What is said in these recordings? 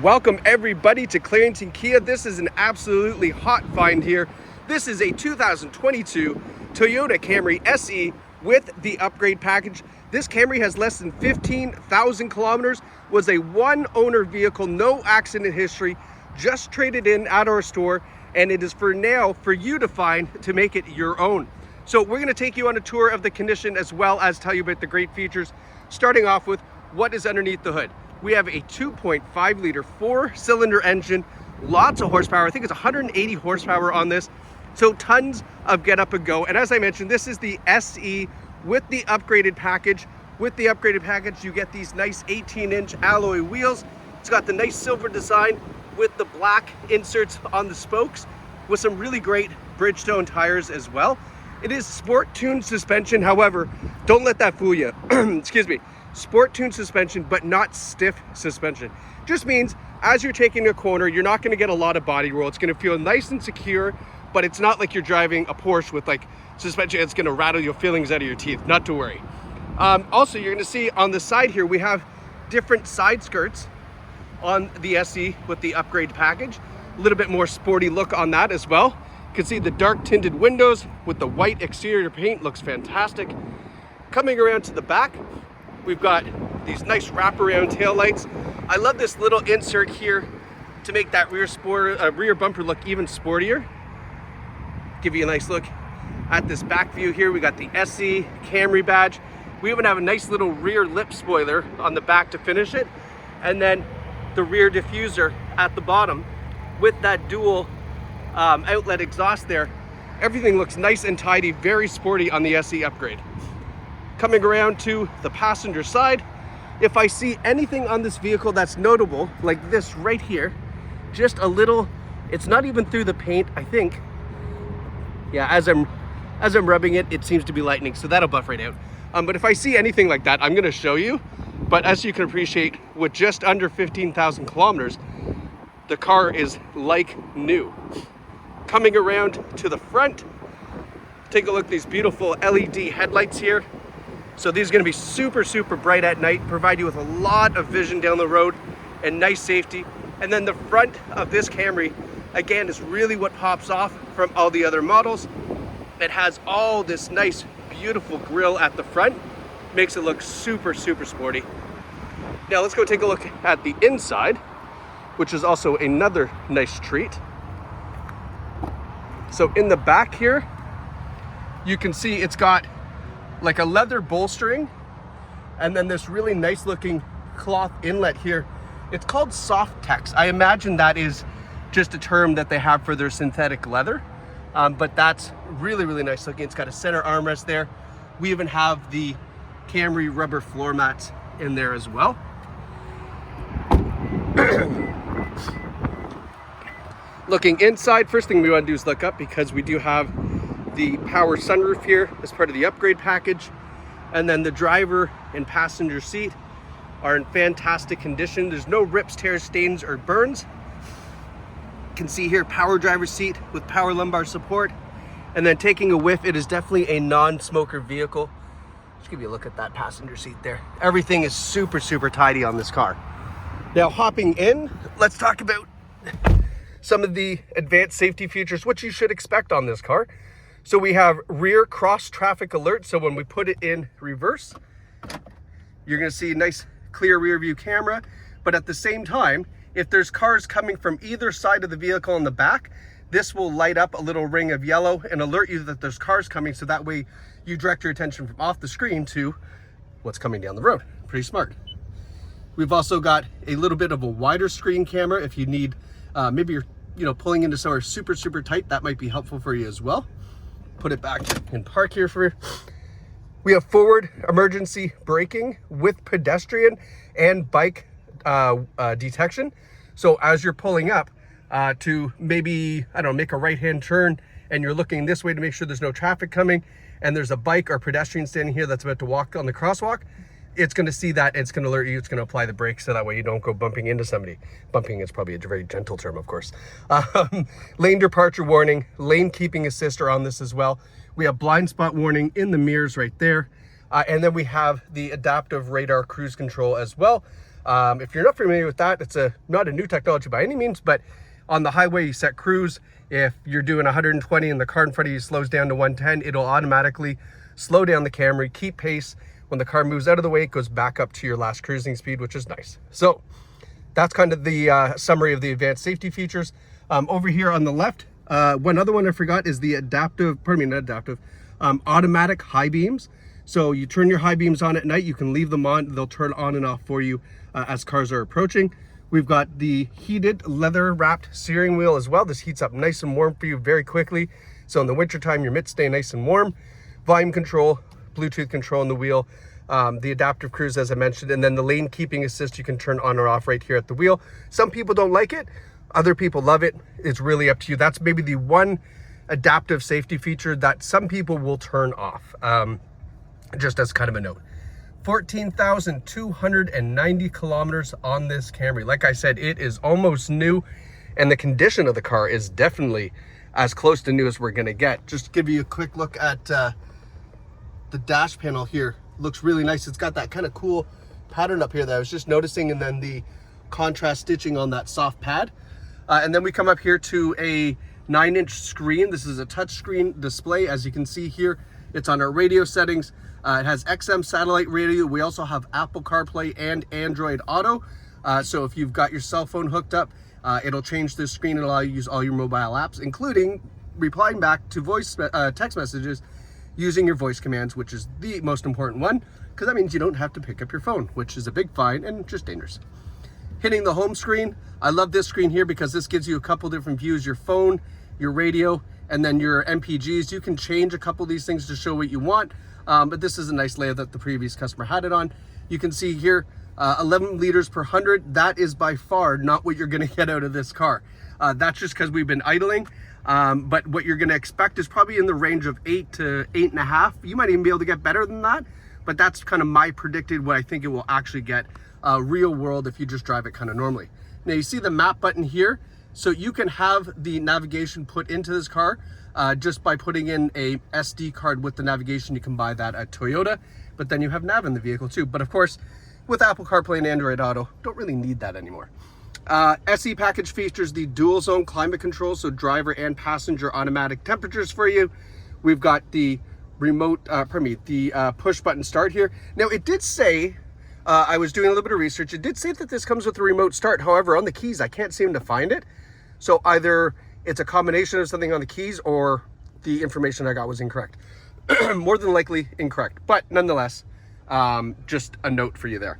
Welcome everybody to Clarington Kia. This is an absolutely hot find here. This is a 2022 Toyota Camry SE with the upgrade package. This Camry has less than 15,000 kilometers, was a one owner vehicle, no accident history, just traded in at our store, and it is for now for you to find to make it your own. So we're going to take you on a tour of the condition as well as tell you about the great features, starting off with what is underneath the hood. We have a 2.5 liter 4-cylinder engine, lots of horsepower. I think it's 180 horsepower on this, so tons of get up and go. And as I mentioned, this is the SE with the upgraded package. With the upgraded package, you get these nice 18-inch alloy wheels. It's got the nice silver design with the black inserts on the spokes, with some really great Bridgestone tires as well. It is sport-tuned suspension, however, don't let that fool you. Excuse me. Sport-tuned suspension, but not stiff suspension. Just means as you're taking a corner, you're not going to get a lot of body roll. It's going to feel nice and secure, but it's not like you're driving a Porsche with like suspension. It's going to rattle your fillings out of your teeth. Not to worry. Also, you're going to see on the side here, we have different side skirts on the SE with the upgrade package. A little bit more sporty look on that as well. You can see the dark tinted windows with the white exterior paint. Looks fantastic. Coming around to the back, we've got these nice wraparound taillights. I love this little insert here to make that rear bumper look even sportier. Give you a nice look at this back view here. We got the SE Camry badge. We even have a nice little rear lip spoiler on the back to finish it. And then the rear diffuser at the bottom with that dual outlet exhaust there. Everything looks nice and tidy, very sporty on the SE upgrade. Coming around to the passenger side, if I see anything on this vehicle that's notable, like this right here, just a little, it's not even through the paint, I think. Yeah, as I'm rubbing it, it seems to be lightening, so that'll buff right out. But if I see anything like that, I'm going to show you. But as you can appreciate, with just under 15,000 kilometers, the car is like new. Coming around to the front, take a look at these beautiful LED headlights here. So these are going to be super, super bright at night, provide you with a lot of vision down the road and nice safety. And then the front of this Camry, again, is really what pops off from all the other models. It has all this nice, beautiful grille at the front, makes it look super, super sporty. Now let's go take a look at the inside, which is also another nice treat. So in the back here, you can see it's got like a leather bolstering and then this really nice looking cloth inlet here. It's called soft tex. I imagine that is just a term that they have for their synthetic leather, but that's really, really nice looking. It's got a center armrest there. We even have the Camry rubber floor mats in there as well. Looking inside, first thing we want to do is look up, because we do have the power sunroof here as part of the upgrade package. And then the driver and passenger seat are in fantastic condition. There's no rips, tears, stains, or burns. You can see here, power driver seat with power lumbar support. And then taking a whiff, it is definitely a non-smoker vehicle. Just give you a look at that passenger seat there. Everything is super, super tidy on this car. Now hopping in, let's talk about some of the advanced safety features, which you should expect on this car. So we have rear cross traffic alert. So when we put it in reverse, you're going to see a nice clear rear view camera. But at the same time, if there's cars coming from either side of the vehicle in the back, this will light up a little ring of yellow and alert you that there's cars coming. So that way you direct your attention from off the screen to what's coming down the road. Pretty smart. We've also got a little bit of a wider screen camera. If you need, maybe you're pulling into somewhere super, super tight, that might be helpful for you as well. Put it back in park here for you. We have forward emergency braking with pedestrian and bike detection. So as you're pulling up to maybe, I don't know, make a right-hand turn and you're looking this way to make sure there's no traffic coming and there's a bike or pedestrian standing here that's about to walk on the crosswalk, it's going to see that, and it's going to alert you. It's going to apply the brakes so that way you don't go bumping into somebody. Bumping is probably a very gentle term, of course. Lane departure warning, lane keeping assist are on this as well. We have blind spot warning in the mirrors right there. And then we have the adaptive radar cruise control as well. If you're not familiar with that, it's not a new technology by any means, but on the highway, you set cruise. If you're doing 120 and the car in front of you slows down to 110, it'll automatically slow down the Camry, keep pace. When the car moves out of the way, it goes back up to your last cruising speed, which is nice. So that's kind of the summary of the advanced safety features. Over here on the left, one other one I forgot is the automatic high beams. So you turn your high beams on at night, you can leave them on, they'll turn on and off for you as cars are approaching. We've got the heated leather wrapped steering wheel as well. This heats up nice and warm for you very quickly. So in the wintertime, your mitts stay nice and warm. Volume control, Bluetooth control on the wheel, the adaptive cruise as I mentioned, and then the lane keeping assist you can turn on or off right here at the wheel. Some people don't like it, other people love it. It's really up to you. That's maybe the one adaptive safety feature that some people will turn off, just as kind of a note. 14,290 kilometers on this Camry. Like I said, it is almost new, and the condition of the car is definitely as close to new as we're gonna get. Just to give you a quick look at the dash panel here. Looks really nice. It's got that kind of cool pattern up here that I was just noticing, and then the contrast stitching on that soft pad. And then we come up here to a 9-inch screen. This is a touch screen display. As you can see here, it's on our radio settings. It has XM satellite radio. We also have Apple CarPlay and Android Auto. So if you've got your cell phone hooked up, it'll change this screen and allow you to use all your mobile apps, including replying back to text messages using your voice commands, which is the most important one, because that means you don't have to pick up your phone, which is a big fine and just dangerous. Hitting the home screen, I love this screen here because this gives you a couple different views, your phone, your radio, and then your MPGs. You can change a couple of these things to show what you want, but this is a nice layout that the previous customer had it on. You can see here, 11 liters per 100. That is by far not what you're gonna get out of this car. That's just because we've been idling. But what you're gonna expect is probably in the range of 8 to 8.5. You might even be able to get better than that, but that's kind of my predicted what I think it will actually get real world if you just drive it kind of normally. Now you see the map button here, so you can have the navigation put into this car just by putting in a SD card with the navigation. You can buy that at Toyota, but then you have nav in the vehicle too. But of course, with Apple CarPlay and Android Auto, don't really need that anymore. SE package features the dual zone climate control, so driver and passenger automatic temperatures for you. We've got the remote, push button start here. Now it did say, I was doing a little bit of research, it did say that this comes with a remote start. However, on the keys, I can't seem to find it. So either it's a combination of something on the keys or the information I got was incorrect. More than likely incorrect, but nonetheless, just a note for you there.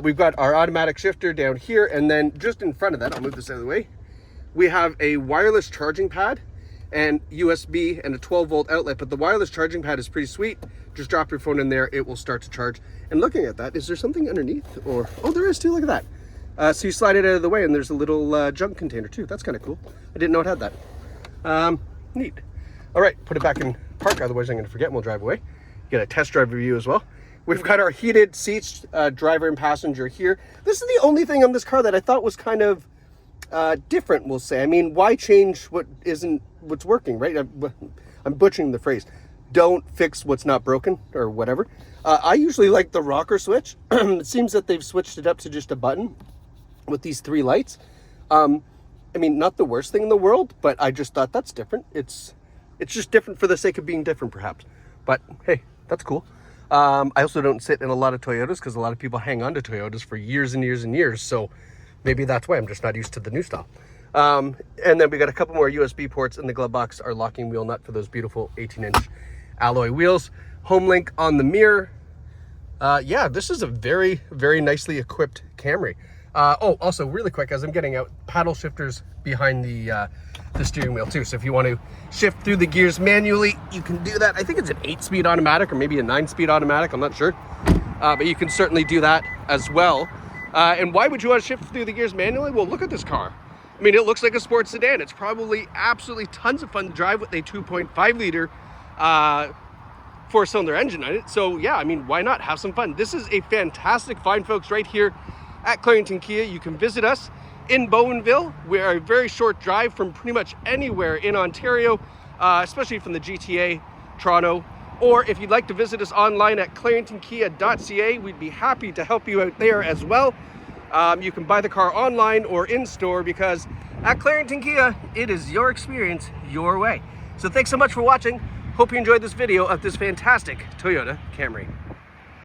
We've got our automatic shifter down here, and then just in front of that, I'll move this out of the way, we have a wireless charging pad and USB and a 12-volt outlet, but the wireless charging pad is pretty sweet. Just drop your phone in there, it will start to charge. And looking at that, is there something underneath? Or, oh, there is too, look at that. So you slide it out of the way and there's a little junk container too. That's kind of cool. I didn't know it had that. Neat. All right, put it back in park, otherwise I'm gonna forget and we'll drive away. Get a test drive review as well. We've got our heated seats, driver and passenger here. This is the only thing on this car that I thought was kind of different, we'll say. I mean, why change what's working, right? I'm butchering the phrase. Don't fix what's not broken or whatever. I usually like the rocker switch. It seems that they've switched it up to just a button with these 3 lights. I mean, not the worst thing in the world, but I just thought that's different. It's just different for the sake of being different, perhaps. But hey, that's cool. I also don't sit in a lot of Toyotas because a lot of people hang on to Toyotas for years and years and years. So maybe that's why I'm just not used to the new style. And then we got a couple more USB ports in the glove box, our locking wheel nut for those beautiful 18-inch alloy wheels, home link on the mirror. Yeah, this is a very, very nicely equipped Camry. Oh, also really quick, as I'm getting out, paddle shifters behind the steering wheel too. So if you want to shift through the gears manually, you can do that. I think it's an 8-speed automatic or maybe a 9-speed automatic, I'm not sure. But you can certainly do that as well. And why would you want to shift through the gears manually? Well, look at this car. I mean, it looks like a sports sedan. It's probably absolutely tons of fun to drive with a 2.5 liter 4-cylinder engine on it. So yeah, I mean, why not have some fun? This is a fantastic find, folks, right here at Clarington Kia. You can visit us in Bowmanville. We are a very short drive from pretty much anywhere in Ontario, especially from the GTA, Toronto. Or if you'd like to visit us online at claringtonkia.ca, we'd be happy to help you out there as well. You can buy the car online or in store, because at Clarington Kia, it is your experience, your way. So thanks so much for watching. Hope you enjoyed this video of this fantastic Toyota Camry.